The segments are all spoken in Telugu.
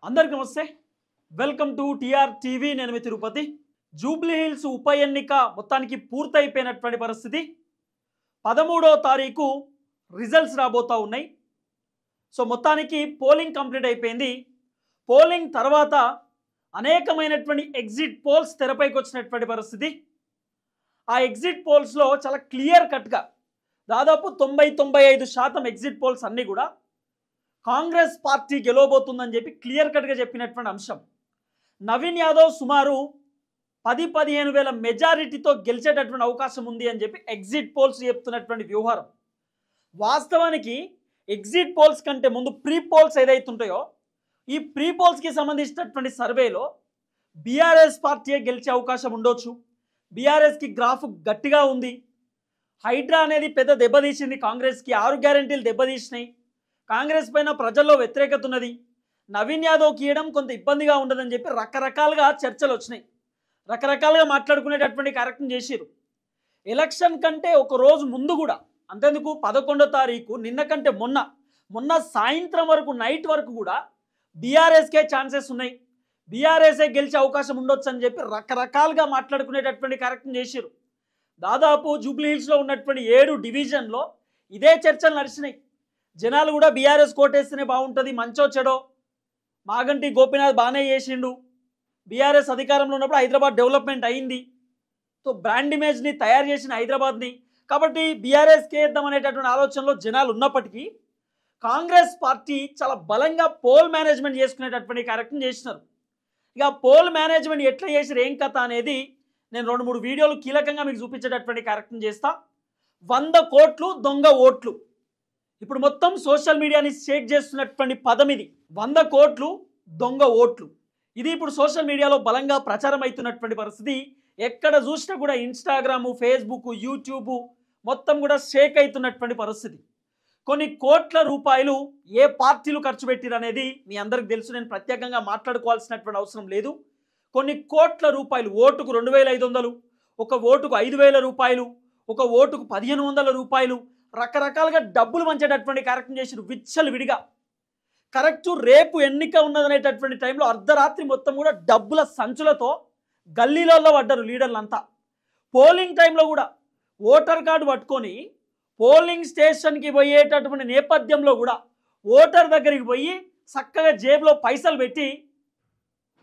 అందరికీ నమస్తే. Welcome to TR TV. నేను మీ తిరుపతి. జూబ్లీ హిల్స్ ఉప ఎన్నిక మొత్తానికి పూర్తయిపోయినటువంటి పరిస్థితి. 13వ తారీఖు రిజల్ట్స్ రాబోతా ఉన్నాయి. సో మొత్తానికి పోలింగ్ కంప్లీట్ అయిపోయింది. పోలింగ్ తర్వాత అనేకమైనటువంటి ఎగ్జిట్ పోల్స్ తెరపైకి వచ్చినటువంటి పరిస్థితి. ఆ ఎగ్జిట్ పోల్స్లో చాలా క్లియర్ కట్గా దాదాపు 90-95% ఎగ్జిట్ పోల్స్ అన్నీ కూడా కాంగ్రెస్ పార్టీ గెలవబోతుందని చెప్పి క్లియర్ కట్గా చెప్పినటువంటి అంశం. నవీన్ యాదవ్ సుమారు 10-15 వేల మెజారిటీతో గెలిచేటటువంటి అవకాశం ఉంది అని చెప్పి ఎగ్జిట్ పోల్స్ చెప్తున్నటువంటి వ్యవహారం. వాస్తవానికి ఎగ్జిట్ పోల్స్ కంటే ముందు ప్రీ పోల్స్ ఏదైతుంటాయో ఈ ప్రీ పోల్స్కి సంబంధించినటువంటి సర్వేలో బీఆర్ఎస్ పార్టీ గెలిచే అవకాశం ఉండొచ్చు. బీఆర్ఎస్కి గ్రాఫ్ గట్టిగా ఉంది. హైడ్రా అనేది పెద్ద దెబ్బతీసింది కాంగ్రెస్కి. 6 గ్యారెంటీలు దెబ్బతీసినాయి. కాంగ్రెస్ పైన ప్రజల్లో వ్యతిరేకత ఉన్నది. నవీన్ యాదవ్కి ఇవ్వడం కొంత ఇబ్బందిగా ఉండదని చెప్పి రకరకాలుగా చర్చలు వచ్చినాయి. రకరకాలుగా మాట్లాడుకునేటటువంటి కార్యక్రమం చేసిరు. ఎలక్షన్ కంటే ఒక రోజు ముందు కూడా, అంతేందుకు 11వ తారీఖు నిన్న కంటే మొన్న సాయంత్రం వరకు, నైట్ వరకు కూడా బీఆర్ఎస్కే ఛాన్సెస్ ఉన్నాయి, బీఆర్ఎస్ఏ గెలిచే అవకాశం ఉండొచ్చు అని చెప్పి రకరకాలుగా మాట్లాడుకునేటటువంటి కార్యక్రమం చేసిరు. దాదాపు జూబ్లీ హిల్స్లో ఉన్నటువంటి 7 డివిజన్లో ఇదే చర్చలు నడిచినాయి. జనాలు కూడా బీఆర్ఎస్ కోటేస్తేనే బాగుంటుంది, మంచో చెడో, మాగంటి గోపీనాథ్ బాగానే చేసిండు, బీఆర్ఎస్ అధికారంలో ఉన్నప్పుడు హైదరాబాద్ డెవలప్మెంట్ అయింది, సో బ్రాండ్ ఇమేజ్ని తయారు చేసిన హైదరాబాద్ని, కాబట్టి బీఆర్ఎస్కి వేద్దాం అనేటటువంటి ఆలోచనలో జనాలు ఉన్నప్పటికీ కాంగ్రెస్ పార్టీ చాలా బలంగా పోల్ మేనేజ్మెంట్ చేసుకునేటటువంటి కార్యక్రమం చేసినారు. ఇక పోల్ మేనేజ్మెంట్ ఎట్లా చేసిరు, ఏం కథ అనేది నేను 2-3 వీడియోలు కీలకంగా మీకు చూపించేటటువంటి కార్యక్రమం చేస్తా. 100 కోట్లు దొంగ ఓట్లు. ఇప్పుడు మొత్తం సోషల్ మీడియాని షేక్ చేస్తున్నటువంటి పదం ఇది, 100 కోట్లు దొంగ ఓట్లు. ఇది ఇప్పుడు సోషల్ మీడియాలో బలంగా ప్రచారం అవుతున్నటువంటి పరిస్థితి. ఎక్కడ చూసినా కూడా ఇన్స్టాగ్రాము, ఫేస్బుక్, యూట్యూబ్ మొత్తం కూడా షేక్ అవుతున్నటువంటి పరిస్థితి. కొన్ని కోట్ల రూపాయలు ఏ పార్టీలు ఖర్చు పెట్టిరు అనేది మీ అందరికి తెలుసు, నేను ప్రత్యేకంగా మాట్లాడుకోవాల్సినటువంటి అవసరం లేదు. కొన్ని కోట్ల రూపాయలు, ఓటుకు 2500, ఒక ఓటుకు 5000 రూపాయలు, ఒక ఓటుకు 1500 రూపాయలు, రకరకాలుగా డబ్బులు పంచేటటువంటి కార్యక్రమం చేసిరు విచ్చలు విడిగా. కరెక్ట్ రేపు ఎన్నిక ఉన్నదనేటటువంటి టైంలో అర్ధరాత్రి మొత్తం కూడా డబ్బుల సంచులతో గల్లీలలో పడ్డారు లీడర్లంతా. పోలింగ్ టైంలో కూడా ఓటర్ కార్డు పట్టుకొని పోలింగ్ స్టేషన్కి పోయేటటువంటి నేపథ్యంలో కూడా ఓటర్ దగ్గరికి పోయి చక్కగా జేబులో పైసలు పెట్టి,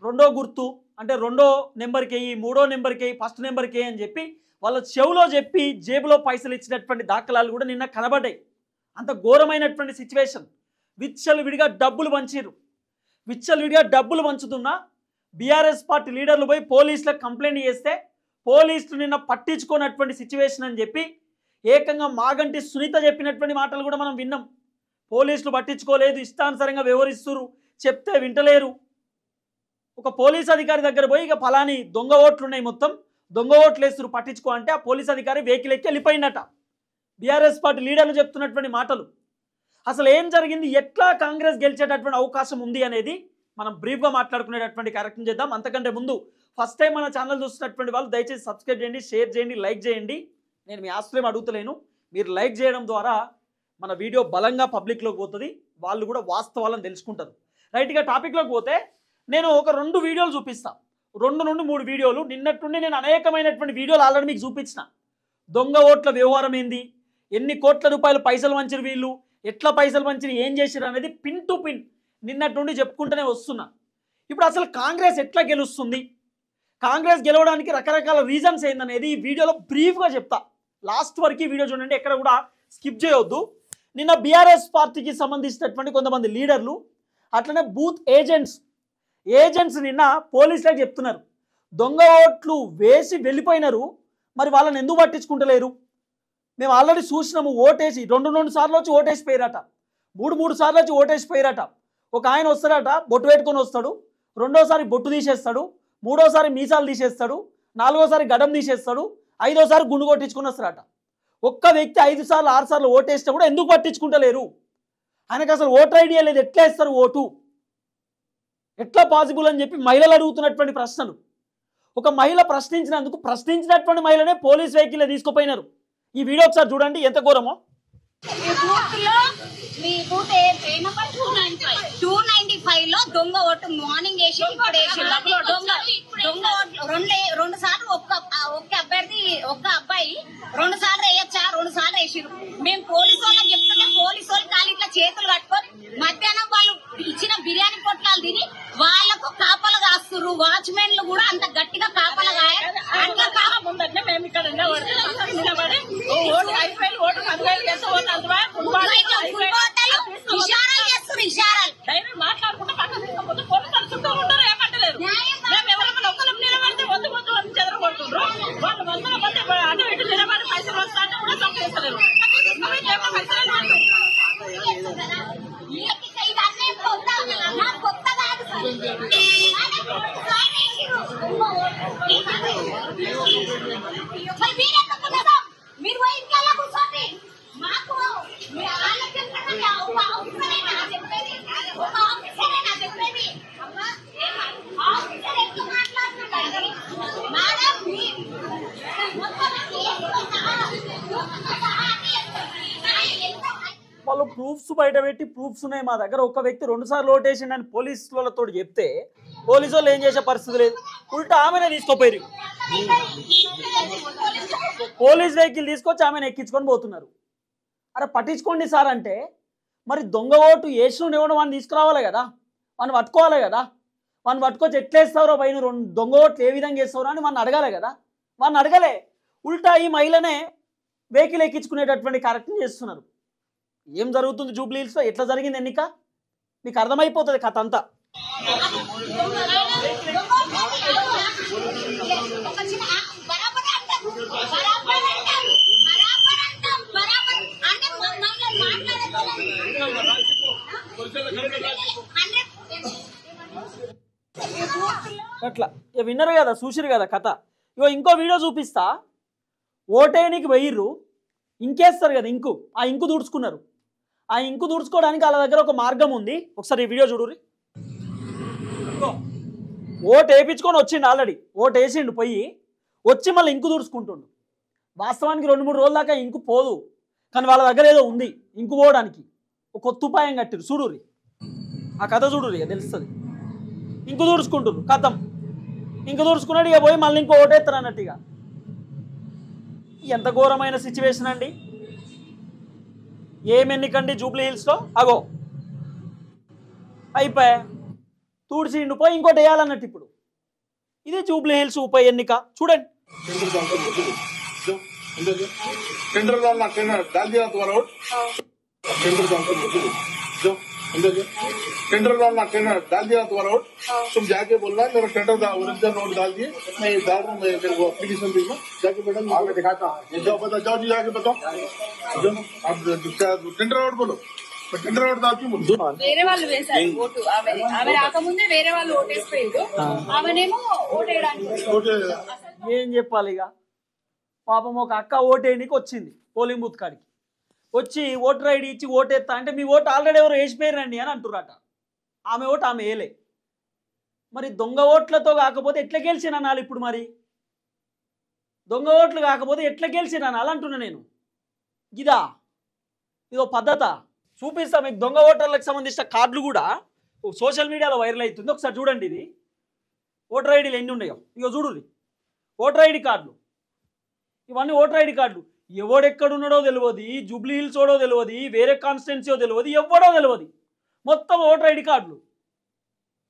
2వ గుర్తు అంటే 2వ నెంబర్కి వేయి, 3వ నెంబర్కి వేయి, 1st నెంబర్కి వేయి అని చెప్పి వాళ్ళ చెవులో చెప్పి జేబులో పైసలు ఇచ్చినటువంటి దాఖలాలు కూడా నిన్న కనబడ్డాయి. అంత ఘోరమైనటువంటి సిచ్యువేషన్. విచ్చలు విడిగా డబ్బులు పంచిరు. విచ్చలు విడిగా డబ్బులు పంచుతున్నా బీఆర్ఎస్ పార్టీ లీడర్లు పోయి పోలీసులకు కంప్లైంట్ చేస్తే పోలీసులు నిన్న పట్టించుకున్నటువంటి సిచ్యువేషన్ అని చెప్పి ఏకంగా మాగంటి సునీత చెప్పినటువంటి మాటలు కూడా మనం విన్నాం. పోలీసులు పట్టించుకోలేదు, ఇష్టానుసారంగా వ్యవహరిస్తున్నారు, చెప్తే వింటలేరు. ఒక పోలీస్ అధికారి దగ్గర పోయి ఇక ఫలాని దొంగ ఓట్లు ఉన్నాయి, మొత్తం దొంగ ఓట్లు వేస్తురు, పట్టించుకో అంటే ఆ పోలీస్ అధికారి వెహికల్ ఎక్కి వెళ్ళిపోయిందట. బీఆర్ఎస్ పార్టీ లీడర్లు చెప్తున్నటువంటి మాటలు. అసలు ఏం జరిగింది, ఎట్లా కాంగ్రెస్ గెలిచేటటువంటి అవకాశం ఉంది అనేది మనం బ్రీఫ్గా మాట్లాడుకునేటటువంటి కార్యక్రమం చేద్దాం. అంతకంటే ముందు ఫస్ట్ టైం మన ఛానల్ చూస్తున్నటువంటి వాళ్ళు దయచేసి సబ్స్క్రైబ్ చేయండి, షేర్ చేయండి, లైక్ చేయండి. నేను మీ ఆశ్రయం అడుగుతలేను, మీరు లైక్ చేయడం ద్వారా మన వీడియో బలంగా పబ్లిక్లోకి పోతుంది, వాళ్ళు కూడా వాస్తవాలను తెలుసుకుంటారు. రైట్గా టాపిక్లోకి పోతే నేను ఒక 2 వీడియోలు చూపిస్తాను, 2 నుండి 3 వీడియోలు. నిన్నటి నుండి నేను అనేకమైనటువంటి వీడియోలు ఆల్రెడీ మీకు చూపించిన. దొంగ ఓట్ల వ్యవహారం ఏంది, ఎన్ని కోట్ల రూపాయలు పైసలు వంచిరు వీళ్ళు, ఎట్లా పైసలు వంచిరు, ఏం చేసిరు అనేది పిన్ టు పిన్ నిన్నటి నుండి చెప్పుకుంటూనే వస్తున్నా. ఇప్పుడు అసలు కాంగ్రెస్ ఎట్లా గెలుస్తుంది, కాంగ్రెస్ గెలవడానికి రకరకాల రీజన్స్ ఏందనేది ఈ వీడియోలో బ్రీఫ్గా చెప్తా. లాస్ట్ వరకు ఈ వీడియో చూడండి, ఎక్కడ కూడా స్కిప్ చేయొద్దు. నిన్న బీఆర్ఎస్ పార్టీకి సంబంధించినటువంటి కొంతమంది లీడర్లు, అట్లనే బూత్ ఏజెంట్స్ నిన్న పోలీసులకు చెప్తున్నారు, దొంగ ఓట్లు వేసి వెళ్ళిపోయినారు, మరి వాళ్ళని ఎందుకు పట్టించుకుంటలేరు, మేము ఆల్రెడీ చూసినాము, ఓటేసి 2 సార్లు వచ్చి ఓటేసి పోయారట, 3 సార్లు వచ్చి ఓటేసి పోయారట. ఒక ఆయన వస్తాడట, బొట్టు పెట్టుకొని వస్తాడు, 2వసారి బొట్టు తీసేస్తాడు, 3వసారి మీసాలు తీసేస్తాడు, 4వసారి గడం తీసేస్తాడు, 5వసారి గుండు కొట్టించుకొని వస్తాడట. ఒక్క వ్యక్తి 5 సార్లు 6 సార్లు ఓటేస్తే కూడా ఎందుకు పట్టించుకుంటలేరు, ఆయనకు అసలు ఓటర్ ఐడియా లేదు, ఎట్లా వేస్తారు ఓటు, ఎట్లా పాసిబుల్ అని చెప్పి మహిళలు అడుగుతున్నటువంటి ప్రశ్నలు. ఒక మహిళ ప్రశ్నించినటువంటి మహిళనే పోలీస్ వెహికల్ తీసుకుపోయినారు. ఈ వీడియో ఒకసారి చూడండి ఎంత ఘోరమో. మీ బూత్ ఏ నంబర్ 295 లో దొంగ ఓటు మార్నింగ్ వేసి ఇప్పుడు వేసి రెండు సార్లు ఒక్క అభ్యర్థి ఒక్క అబ్బాయి 2 సార్లు వేయచ్చా 2 సార్లు వేసిరు. మేము పోలీసు వాళ్ళకి చెప్తుంటే పోలీసు వాళ్ళు కాళ్ళు ఇట్లా చేతులు కట్టుకొని మధ్యాహ్నం వాళ్ళు ఇచ్చిన బిర్యానీ పొట్లాలు తిని వాళ్ళకు కాపలు కాస్తున్నారు. వాచ్మెన్లు కూడా అంత గట్టిగా కాపలు కాయ అట్లా కాకుండా మేము ఇక్కడ మాట్లాడుకుంటే చెదరగొడుతుండ్రు. వాళ్ళు 100 మంది అటు ఇటు నిలబడి పైసలు వస్తాంటే కూడా చంపేస్తలేరు. మీరు ఇంట్లో కూర్చోండి. మాకు వాళ్ళు ప్రూఫ్స్ బయట పెట్టి ప్రూఫ్స్ ఉన్నాయి మా దగ్గర, ఒక వ్యక్తి 2 సార్లు ఓటేసిండని పోలీసులతో చెప్తే పోలీసు వాళ్ళు ఏం చేసే పరిస్థితి లేదు, ఉల్టా ఆమెనే తీసుకోపోయారు. పోలీస్ వెహికల్ తీసుకొచ్చి ఆమెను ఎక్కించుకొని పోతున్నారు. అరే పట్టించుకోండి సార్ అంటే మరి దొంగ ఓటు వేసిన ఇవ్వడం వాడిని తీసుకురావాలి కదా, వాడిని పట్టుకోవాలి కదా, వాడిని పట్టుకొచ్చి ఎట్లేస్తారో పైన దొంగ ఓట్లు ఏ విధంగా వేస్తారో అని వాడిని అడగాలి కదా, వాడిని అడగలే. ఉల్టా ఈ మహిళనే వెహికల్ ఎక్కించుకునేటటువంటి కార్యక్రమం చేస్తున్నారు. ఏం జరుగుతుంది జూబ్లీ హిల్స్లో, ఎట్లా జరిగింది ఎన్నిక మీకు అర్థమైపోతుంది కథ అంతా. అట్లా ఇక విన్నారు కదా, చూసిరు కదా కథ. ఇగో ఇంకో వీడియో చూపిస్తా. ఓటేనికి వెయ్యిర్రు, ఇంకేస్తారు కదా ఇంకు, ఆ ఇంకు తుడుచుకున్నారు. ఆ ఇంకు తుడుచుకోవడానికి వాళ్ళ దగ్గర ఒక మార్గం ఉంది. ఒకసారి ఈ వీడియో చూడుర్రి. ఓటు వేయించుకొని వచ్చిండు, ఆల్రెడీ ఓటు వేసిండు, పోయి వచ్చి మళ్ళీ ఇంకు తుడుచుకుంటుండు. వాస్తవానికి 2-3 రోజుల దాకా ఇంకు పోదు, కానీ వాళ్ళ దగ్గర ఏదో ఉంది ఇంకు పోవడానికి. ఒక కొత్త ఉపాయం కట్టిరు, చూడుర్రి ఆ కథ చూడుర్రి తెలుస్తుంది. ఇంకు తుడుచుకుంటున్నారు, కథం ఇంకు తుడుచుకున్నాడు. ఇక పోయి మళ్ళీ ఇంకో ఓటేస్తారు అన్నట్టుగా. ఎంత ఘోరమైన సిచ్యువేషన్ అండి. ఏమెన్నికండి జూబ్లీ హిల్స్లో, అగో అయిపోయా తూడ్చిండు, పోయి ఇంకోటి వేయాలన్నట్టు. ఇప్పుడు ఇది జూబ్లీ హిల్స్ ఉప ఎన్నిక చూడండి. टेंडर डालना टेंडर डाल दिया तुम्हारा वोट, तुम जाके बोलना मेरा टेंडर ओरिजिनल नोट डाल दिए, मैं डाल रहा हूँ, मैं मेरे को एप्लीकेशन देगा, जाके मैडम मैं दिखाता हूँ, जाओ बताओ, जाओ जी जाके बताओ, जो आप टेंडर वोट बोलो, मैं टेंडर वोट डालती हूँ. వేరే వాళ్ళు వేశారు ఓటు, ఆమె రాకముందే వేరే వాళ్ళు ఓటేసిపోయారు, ఆమెనేమో ఓటేయడానికి. ఏం చెప్పాలి ఇక. పాపం ఒక అక్క ఓటేయడానికి వచ్చింది పోలింగ్ బూత్ కాడికి, వచ్చి ఓటర్ ఐడి ఇచ్చి ఓటేస్తా అంటే మీ ఓటు ఆల్రెడీ ఎవరు వేసిపోయారండి అని అంటున్నారట. ఆమె ఓటు ఆమె వేయలే. మరి దొంగ ఓట్లతో కాకపోతే ఎట్లా గెలిచిన అనాలి ఇప్పుడు? మరి దొంగ ఓట్లు కాకపోతే ఎట్లా గెలిచిన అనాలి అంటున్నా నేను. ఇదో పద్ధత చూపిస్తా మీకు. దొంగ ఓటర్లకు సంబంధించిన కార్డులు కూడా సోషల్ మీడియాలో వైరల్ అవుతుంది. ఒకసారి చూడండి. ఇది ఓటర్ ఐడీలు ఎన్ని ఉన్నాయో ఇగో చూడుర్రి. ఓటర్ ఐడి కార్డులు ఇవన్నీ ఓటర్ ఐడి కార్డులు. ఎవడెక్కడున్నాడో తెలియదు, జూబ్లీ హిల్స్ ఓడో తెలియదు, వేరే కాన్స్టిట్యున్సీయో తెలియదు, ఎవడో తెలియదు. మొత్తం ఓటర్ ఐడి కార్డులు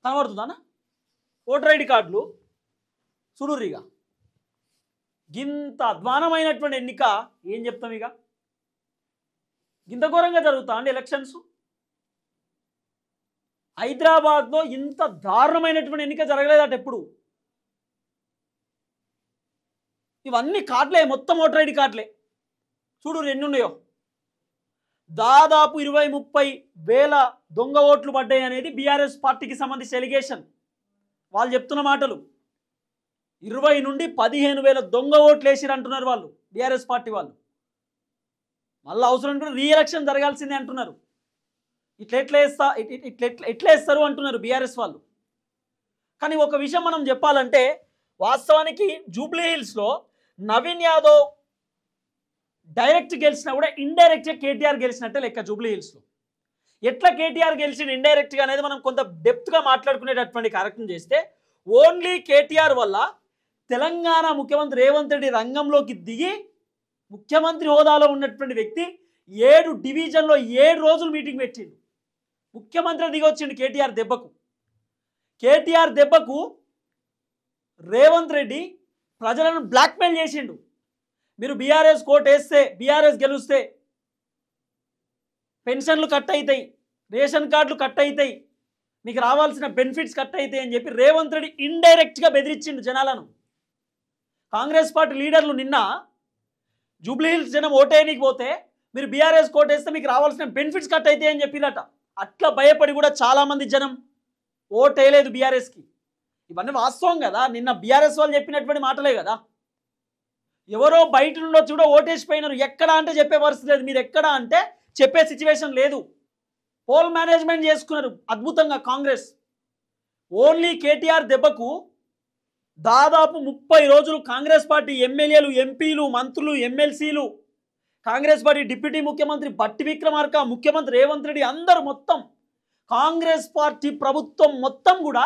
కనబడుతుందా? ఓటర్ ఐడి కార్డులు చూడుర్రిగా. గింత అధ్వానమైనటువంటి ఎన్నిక ఏం చెప్తాం ఇక. ఇంత ఘోరంగా జరుగుతా అండి ఎలక్షన్స్. హైదరాబాద్లో ఇంత దారుణమైనటువంటి ఎన్నిక జరగలేదట ఎప్పుడు. ఇవన్నీ కార్డులే, మొత్తం ఓటర్ ఐడి కార్డులే. చూడు ఎన్ని ఉన్నాయో. దాదాపు 20-30 వేల దొంగ ఓట్లు పడ్డాయి అనేది బీఆర్ఎస్ పార్టీకి సంబంధించిన ఎలిగేషన్. వాళ్ళు చెప్తున్న మాటలు. 20 నుండి 15 వేల దొంగ ఓట్లు వేసిరు అంటున్నారు వాళ్ళు, బీఆర్ఎస్ పార్టీ వాళ్ళు. మళ్ళీ అవసరం కూడా రీఎలక్షన్ జరగాల్సిందే అంటున్నారు. ఎట్లా వేస్తారు అంటున్నారు బీఆర్ఎస్ వాళ్ళు. కానీ ఒక విషయం మనం చెప్పాలంటే, వాస్తవానికి జూబ్లీ హిల్స్లో నవీన్ యాదవ్ డైరెక్ట్ గెలిచినా కూడా ఇండైరెక్ట్గా కేటీఆర్ గెలిచినట్టే లెక్క జూబ్లీ హిల్స్లో. ఎట్లా కేటీఆర్ గెలిచిండు ఇండైరెక్ట్గా అనేది మనం కొంత డెప్త్గా మాట్లాడుకునేటటువంటి కార్యక్రమం చేస్తే ఓన్లీ కేటీఆర్ వల్ల తెలంగాణ ముఖ్యమంత్రి రేవంత్ రెడ్డి రంగంలోకి దిగి ముఖ్యమంత్రి హోదాలో ఉన్నటువంటి వ్యక్తి 7 డివిజన్లో 7 రోజులు మీటింగ్ పెట్టిండు. ముఖ్యమంత్రి దిగి వచ్చిండు కేటీఆర్ దెబ్బకు రేవంత్ రెడ్డి ప్రజలను బ్లాక్మెయిల్ చేసిండు. మీరు బీఆర్ఎస్ కోట్ వేస్తే బీఆర్ఎస్ గెలుస్తే పెన్షన్లు కట్ అవుతాయి, రేషన్ కార్డులు కట్ అవుతాయి, మీకు రావాల్సిన బెనిఫిట్స్ కట్ అవుతాయి అని చెప్పి రేవంత్ రెడ్డి ఇండైరెక్ట్గా బెదిరించిండు జనాలను. కాంగ్రెస్ పార్టీ లీడర్లు నిన్న జూబ్లీహిల్స్ జనం ఓటేయనికి పోతే మీరు బీఆర్ఎస్ కోట్ వేస్తే మీకు రావాల్సిన బెనిఫిట్స్ కట్ అవుతాయి అని చెప్పినట. అట్లా భయపడి కూడా చాలామంది జనం ఓటేయలేదు బీఆర్ఎస్కి. ఇవన్నీ వాస్తవం కదా, నిన్న బీఆర్ఎస్ వాళ్ళు చెప్పినటువంటి మాటలే కదా. ఎవరో బయట నుండి కూడా ఓటేసిపోయినారు. ఎక్కడ అంటే చెప్పే పరిస్థితి లేదు, మీరు ఎక్కడ అంటే చెప్పే సిచ్యువేషన్ లేదు. పోల్ మేనేజ్మెంట్ చేసుకున్నారు అద్భుతంగా కాంగ్రెస్. ఓన్లీ కేటీఆర్ దెబ్బకు దాదాపు 30 రోజులు కాంగ్రెస్ పార్టీ ఎమ్మెల్యేలు, ఎంపీలు, మంత్రులు, ఎమ్మెల్సీలు, కాంగ్రెస్ పార్టీ డిప్యూటీ ముఖ్యమంత్రి బట్టి విక్రమార్క, ముఖ్యమంత్రి రేవంత్ రెడ్డి అందరూ మొత్తం కాంగ్రెస్ పార్టీ ప్రభుత్వం మొత్తం కూడా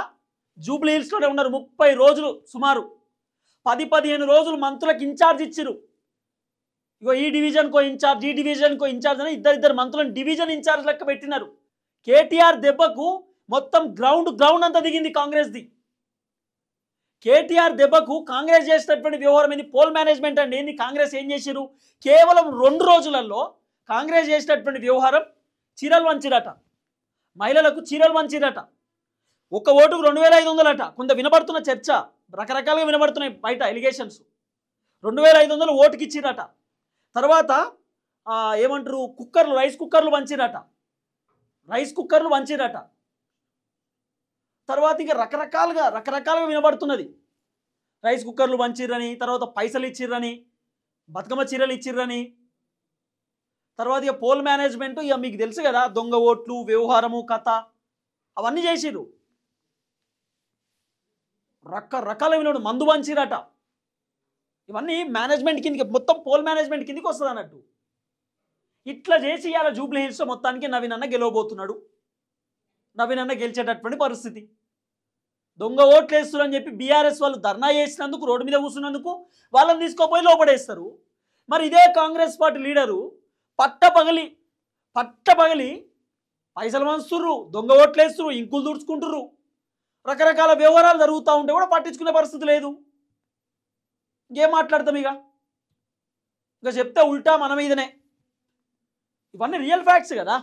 జూబ్లీహిల్స్లోనే ఉన్నారు 30 రోజులు. సుమారు 10-15 రోజులు మంత్రులకు ఇన్ఛార్జ్ ఇచ్చిరు. ఇగో ఈ డివిజన్కో ఇన్ఛార్జ్, ఈ డివిజన్కో ఇన్ఛార్జ్ అని ఇద్దరు మంత్రులను డివిజన్ ఇన్ఛార్జ్ లెక్క పెట్టినారు. కేటీఆర్ దెబ్బకు మొత్తం గ్రౌండ్ అంతా దిగింది కాంగ్రెస్ది. కేటీఆర్ దెబ్బకు కాంగ్రెస్ చేసినటువంటి వ్యవహారం ఏంది? పోల్ మేనేజ్మెంట్ అండి. ఏంది కాంగ్రెస్ ఏం చేసిరు? కేవలం 2 రోజులలో కాంగ్రెస్ చేసినటువంటి వ్యవహారం చీరలు వంచిరట, మహిళలకు చీరలు వంచిరట. ఒక ఓటుకు 2500 అట. కొంత వినబడుతున్న చర్చ, రకరకాలుగా వినబడుతున్నాయి బయట ఎలిగేషన్స్. 2500 ఓటుకి ఇచ్చిరట. తర్వాత ఏమంటారు, రైస్ కుక్కర్లు వంచిరట. తర్వాత ఇంకా రకరకాలుగా వినబడుతున్నది. రైస్ కుక్కర్లు వంచిర్రని, తర్వాత పైసలు ఇచ్చిర్రని, బతుకమ్మ చీరలు ఇచ్చిర్రని, తర్వాత ఇక పోల్ మేనేజ్మెంట్, ఇక మీకు తెలుసు కదా దొంగ ఓట్లు, వ్యవహారము, కథ అవన్నీ చేసిర్రు. రకరకాల వినోడు, మందు వంచిరట. ఇవన్నీ మేనేజ్మెంట్ కిందకి, మొత్తం పోల్ మేనేజ్మెంట్ కిందకి వస్తుంది అన్నట్టు. ఇట్లా చేసి ఇవాళ జూబ్లీహిల్స్ మొత్తానికి నవీన్ అన్న గెలవబోతున్నాడు. నవీన్ అన్న గెలిచేటటువంటి పరిస్థితి. దొంగ ఓట్లు వేస్తారని చెప్పి బీఆర్ఎస్ వాళ్ళు ధర్నా చేసినందుకు, రోడ్డు మీద కూర్చున్నందుకు వాళ్ళని తీసుకోపోయి లోపడేస్తారు. మరి ఇదే కాంగ్రెస్ పార్టీ లీడరు పట్టపగలి పైసలు వంచుతుర్రు, దొంగ ఓట్లు వేస్తుర్రు, ఇంకులు దుడుచుకుంటుర్రు, రకరకాల వ్యవహారాలు జరుగుతూ ఉంటే కూడా పట్టించుకునే పరిస్థితి లేదు. ఇంకేం మాట్లాడతాం? ఇక చెప్తే ఉల్టా మన మీదనే. ఇవన్నీ రియల్ ఫ్యాక్ట్స్ కదా.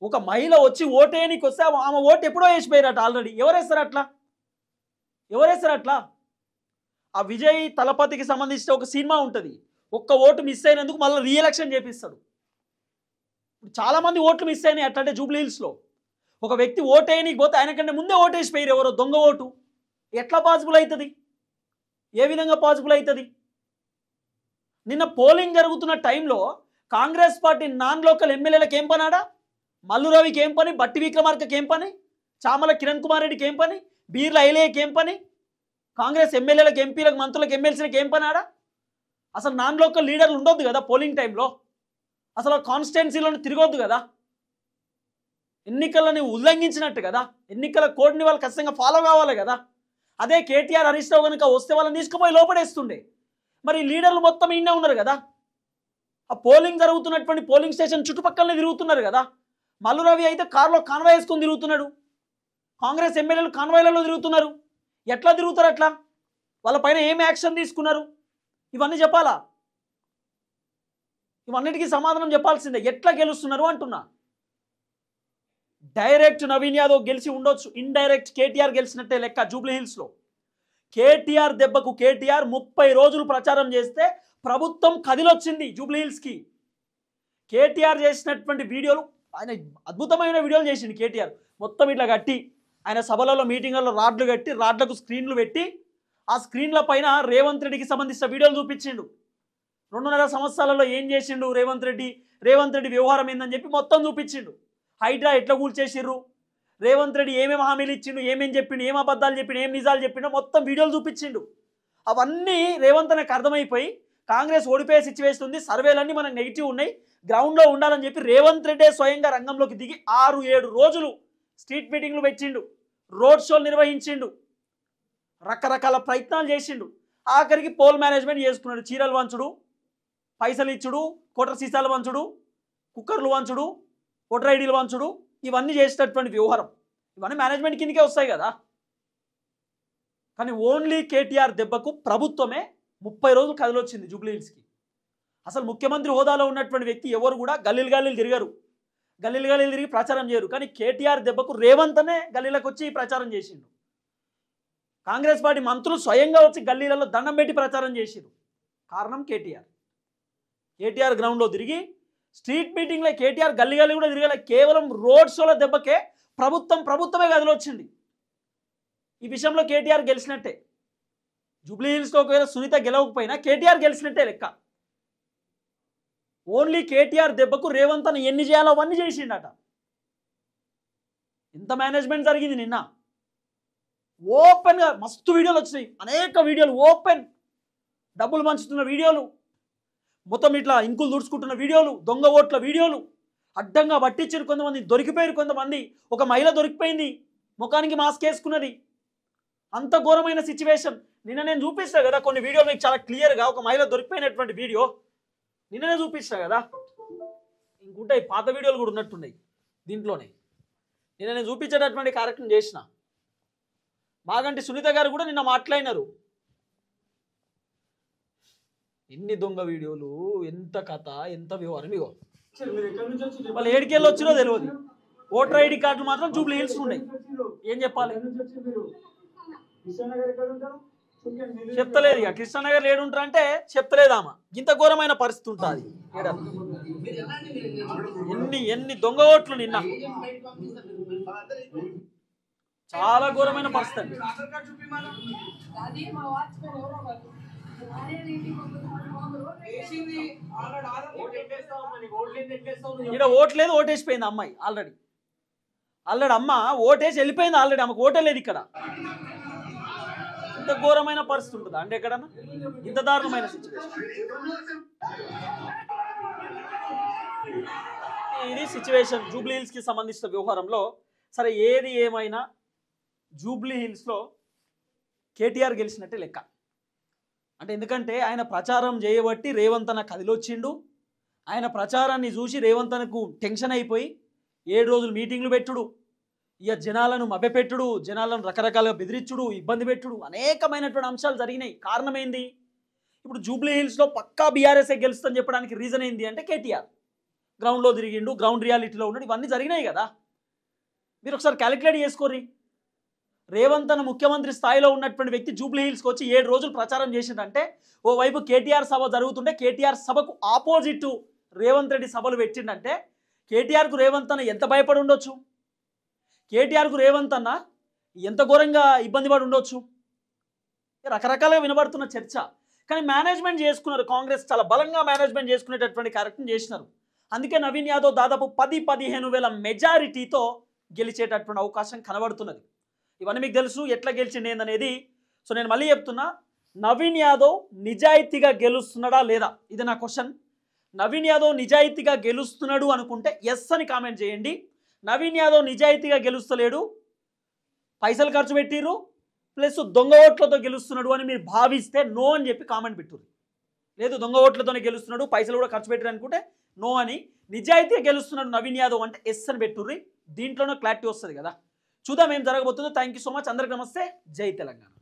ఒక మహిళ వచ్చి ఓటేయనికి వస్తే ఆమె ఓటు ఎప్పుడో వేసిపోయారట ఆల్రెడీ. ఎవరేస్తారు అట్లా? ఆ విజయ్ తలపతికి సంబంధించిన ఒక సినిమా ఉంటుంది. ఒక్క ఓటు మిస్ అయినందుకు మళ్ళీ రీఎలక్షన్ చేపిస్తాడు. చాలామంది ఓట్లు మిస్ అయినాయి అట్లంటే జూబ్లీహిల్స్లో. ఒక వ్యక్తి ఓటేయనికి పోతే ఆయన కంటే ముందే ఓటేసిపోయారు ఎవరో దొంగ ఓటు. ఎట్లా పాసిబుల్ అవుతుంది? ఏ విధంగా పాసిబుల్ అవుతుంది? నిన్న పోలింగ్ జరుగుతున్న టైంలో కాంగ్రెస్ పార్టీ నాన్ లోకల్ ఎమ్మెల్యేలకు ఏం పనాడా? మల్లు రవికి ఏం పని? బట్టి విక్రమార్కకి ఏం పని? చామల కిరణ్ కుమార్ రెడ్డికి ఏం పని? బీర్ల ఐలేకి ఏం పని? కాంగ్రెస్ ఎమ్మెల్యేలకు, ఎంపీలకు, మంత్రులకు, ఎమ్మెల్సీలకు ఏం పని ఆడ? అసలు నాన్ లోకల్ లీడర్లు ఉండొద్దు కదా పోలింగ్ టైంలో. అసలు కాన్స్టిట్యున్సీలను తిరగొద్దు కదా. ఎన్నికలని ఉల్లంఘించినట్టు కదా. ఎన్నికల కోడ్ని వాళ్ళు ఖచ్చితంగా ఫాలో కావాలి కదా. అదే కేటీఆర్, హరీష్ రావు కనుక వస్తే వాళ్ళని తీసుకుపోయి లోపడేస్తుండే. మరి లీడర్లు మొత్తం ఈయనే ఉన్నారు కదా. ఆ పోలింగ్ జరుగుతున్నటువంటి పోలింగ్ స్టేషన్ చుట్టుపక్కలనే తిరుగుతున్నారు కదా. మల్లు రవి అయితే కారులో కాన్వాయ్ వేసుకొని తిరుగుతున్నాడు. కాంగ్రెస్ ఎమ్మెల్యేలు కాన్వాయ్లలో తిరుగుతున్నారు. ఎట్లా తిరుగుతారు అట్లా? వాళ్ళ పైన ఏం యాక్షన్ తీసుకున్నారు? ఇవన్నీ చెప్పాలా? ఇవన్నిటికీ సమాధానం చెప్పాల్సిందే. ఎట్లా గెలుస్తున్నారు అంటున్నా. డైరెక్ట్ నవీన్ యాదవ్ గెలిచి ఉండొచ్చు, ఇండైరెక్ట్ కేటీఆర్ గెలిచినట్టే లెక్క. జూబ్లీహిల్స్లో కేటీఆర్ దెబ్బకు కేటీఆర్ 30 రోజులు ప్రచారం చేస్తే ప్రభుత్వం కదిలొచ్చింది జూబ్లీహిల్స్కి. కేటీఆర్ చేసినటువంటి వీడియోలు, ఆయన అద్భుతమైన వీడియోలు చేసిండు కేటీఆర్. మొత్తం ఇట్లా కట్టి ఆయన సభలలో, మీటింగ్లలో రాడ్లు కట్టి, రాడ్లకు స్క్రీన్లు పెట్టి, ఆ స్క్రీన్ల పైన రేవంత్ రెడ్డికి సంబంధించిన వీడియోలు చూపించిండు. 2.5 సంవత్సరాలలో ఏం చేసిండు రేవంత్ రెడ్డి వ్యవహారం ఏందని చెప్పి మొత్తం చూపించిండు. హైడ్రా ఎట్లా కూల్చేసిర్రు, రేవంత్ రెడ్డి ఏమేమి హామీలు ఇచ్చిండు, ఏమేమి చెప్పిండు, ఏం అబద్ధాలు చెప్పిండు, ఏం నిజాలు చెప్పిండో మొత్తం వీడియోలు చూపించిండు. అవన్నీ రేవంత్ నాకు అర్థమైపోయి కాంగ్రెస్ ఓడిపోయే సిచ్యువేషన్ ఉంది, సర్వేలన్నీ మనకు నెగిటివ్ ఉన్నాయి, గ్రౌండ్లో ఉండాలని చెప్పి రేవంత్ రెడ్డి స్వయంగా రంగంలోకి దిగి 6-7 రోజులు స్ట్రీట్ మీటింగ్లు పెట్టిండు, రోడ్ షోలు నిర్వహించిండు, రకరకాల ప్రయత్నాలు చేసిండు. ఆఖరికి పోల్ మేనేజ్మెంట్ చేసుకున్నాడు. చీరలు వంచుడు, పైసలు ఇచ్చుడు, కోటర్ సీసాలు వంచుడు, కుక్కర్లు వంచుడు, ఓటర్ ఐడీలు వంచుడు, ఇవన్నీ చేసేటటువంటి వ్యవహారం. ఇవన్నీ మేనేజ్మెంట్ కిందకే వస్తాయి కదా. కానీ ఓన్లీ కేటీఆర్ దెబ్బకు ప్రభుత్వమే 30 రోజులు కదిలొచ్చింది జూబ్లీహిల్స్కి. అసలు ముఖ్యమంత్రి హోదాలో ఉన్నటువంటి వ్యక్తి ఎవరు కూడా గల్లీలు తిరగరు, గల్లీలు తిరిగి ప్రచారం చేయరు. కానీ కేటీఆర్ దెబ్బకు రేవంతనే గల్లీలకు వచ్చి ప్రచారం చేసిండు. కాంగ్రెస్ పార్టీ మంత్రులు స్వయంగా వచ్చి గల్లీలలో దండం పెట్టి ప్రచారం చేసిరు. కారణం కేటీఆర్ గ్రౌండ్లో తిరిగి స్ట్రీట్ మీటింగ్లో కేటీఆర్ గల్లీ కూడా తిరగలే. కేవలం రోడ్ షోల దెబ్బకే ప్రభుత్వమే గదిలొచ్చింది. ఈ విషయంలో కేటీఆర్ గెలిచినట్టే. జూబ్లీహిల్స్లో ఒకవేళ సునీత గెలవకపోయినా కేటీఆర్ గెలిచినట్టే లెక్క. ఓన్లీ కేటీఆర్ దెబ్బకు రేవంత్ అని ఎన్ని చేయాలో అవన్నీ చేసిండట. ఇంత మేనేజ్మెంట్ జరిగింది. నిన్న ఓపెన్గా మస్తు వీడియోలు వచ్చినాయి, అనేక వీడియోలు ఓపెన్, డబ్బులు పంచుతున్న వీడియోలు, మొత్తం ఇట్లా ఇంకులు దుడుచుకుంటున్న వీడియోలు, దొంగ ఓట్ల వీడియోలు, అడ్డంగా పట్టించారు కొంతమంది, దొరికిపోయారు కొంతమంది. ఒక మహిళ దొరికిపోయింది, ముఖానికి మాస్క్ వేసుకున్నది. అంత ఘోరమైన సిచ్యువేషన్. నిన్న నేను చూపిస్తా కదా కొన్ని వీడియోలు మీకు చాలా క్లియర్గా. ఒక మహిళ దొరికిపోయినటువంటి వీడియో నిన్ననే చూపిస్తా కదా. ఇంకుంటాయి పాత వీడియోలు కూడా ఉన్నట్టున్నాయి దీంట్లోనే. నిన్న నేను చూపించేటటువంటి కార్యక్రమం చేసిన. మాగంటి సునీత గారు కూడా నిన్న మాట్లాడినారు. ఎన్ని దొంగ వీడియోలు, ఎంత కథ, ఎంత వ్యవహారం. ఇగో వాళ్ళు ఏడికెళ్ళి వచ్చినో తెలియదు. ఓటర్ ఐడి కార్డులు మాత్రం జూబ్లీహిల్స్ ఉన్నాయి. ఏం చెప్పాలి చెప్తలేదు. ఇక కృష్ణానగర్ ఏడుంటారు అంటే చెప్తలేదు. ఆమె ఇంత ఘోరమైన పరిస్థితి ఉంటుంది. ఎన్ని దొంగ ఓట్లు నిన్న, చాలా ఘోరమైన పరిస్థితి అండి. ఇక్కడ ఓట్లేదు, ఓటేసిపోయింది అమ్మాయి. ఆల్రెడీ అమ్మ ఓటేసి వెళ్ళిపోయింది. ఆల్రెడీ ఆమెకు ఓటే లేదు ఇక్కడ. ఇంత ఘోరమైన పరిస్థితి ఉంటుందా అంటే ఎక్కడన్నా? ఇంత దారుణమైన సిచ్యువేషన్. ఇది సిచ్యువేషన్ జూబ్లీహిల్స్కి సంబంధించిన వ్యవహారంలో. సరే ఏది ఏమైనా జూబ్లీహిల్స్లో కేటీఆర్ గెలిచినట్టే లెక్క. అంటే ఎందుకంటే ఆయన ప్రచారం చేయబట్టి రేవంత్ అన్న కదిలొచ్చిండు. ఆయన ప్రచారాన్ని చూసి రేవంత్ అన్నకు టెన్షన్ అయిపోయి 7 రోజులు మీటింగ్లు పెట్టుడు, ఇక జనాలను మభ్యపెట్టుడు, జనాలను రకరకాలుగా బెదిరించుడు, ఇబ్బంది పెట్టుడు, అనేకమైనటువంటి అంశాలు జరిగినాయి. కారణం ఏంది? ఇప్పుడు జూబ్లీహిల్స్లో పక్కా బీఆర్ఎస్ఏ గెలుస్తుందని చెప్పడానికి రీజన్ ఏంది అంటే కేటీఆర్ గ్రౌండ్లో తిరిగిండు, గ్రౌండ్ రియాలిటీలో ఉన్నాడు. ఇవన్నీ జరిగినాయి కదా. మీరు ఒకసారి క్యాలిక్యులేట్ చేసుకోర్రి. రేవంత్ అన్న ముఖ్యమంత్రి స్థాయిలో ఉన్నటువంటి వ్యక్తి జూబ్లీహిల్స్కి వచ్చి 7 రోజులు ప్రచారం చేసిందంటే, ఓవైపు కేటీఆర్ సభ జరుగుతుంటే కేటీఆర్ సభకు ఆపోజిట్ రేవంత్ రెడ్డి సభలు పెట్టిండంటే కేటీఆర్కు రేవంత్ అన్న ఎంత భయపడి ఉండొచ్చు? కేటీఆర్కు రేవంత్ అన్న ఎంత ఘోరంగా ఇబ్బంది పడి ఉండొచ్చు? రకరకాలుగా వినబడుతున్న చర్చ. కానీ మేనేజ్మెంట్ చేసుకున్నారు. కాంగ్రెస్ చాలా బలంగా మేనేజ్మెంట్ చేసుకునేటటువంటి కార్యక్రమం చేసినారు. అందుకే నవీన్ యాదవ్ దాదాపు 10-15 వేల మెజారిటీతో గెలిచేటటువంటి అవకాశం కనబడుతున్నది. ఇవన్నీ మీకు తెలుసు ఎట్లా గెలిచింది ఏందనేది. సో నేను మళ్ళీ చెప్తున్నా, నవీన్ యాదవ్ నిజాయితీగా గెలుస్తున్నాడా లేదా, ఇది నా క్వశ్చన్. నవీన్ యాదవ్ నిజాయితీగా గెలుస్తున్నాడు అనుకుంటే ఎస్ అని కామెంట్ చేయండి. నవీన్ యాదవ్ నిజాయితీగా గెలుస్తలేడు, పైసలు ఖర్చు పెట్టిర్రు ప్లస్ దొంగ ఓట్లతో గెలుస్తున్నాడు అని మీరు భావిస్తే నో అని చెప్పి కామెంట్ పెట్టుర్రు. లేదు దొంగ ఓట్లతోనే గెలుస్తున్నాడు, పైసలు కూడా ఖర్చు పెట్టారు అనుకుంటే నో అని, నిజాయితీగా గెలుస్తున్నాడు నవీన్ యాదవ్ అంటే ఎస్ అని పెట్టుర్రి. దీంట్లోనే క్లారిటీ వస్తుంది కదా. చూద్దాం ఏం జరగబోతుందో. Thank you so much. అందరికీ నమస్తే. జై తెలంగాణ.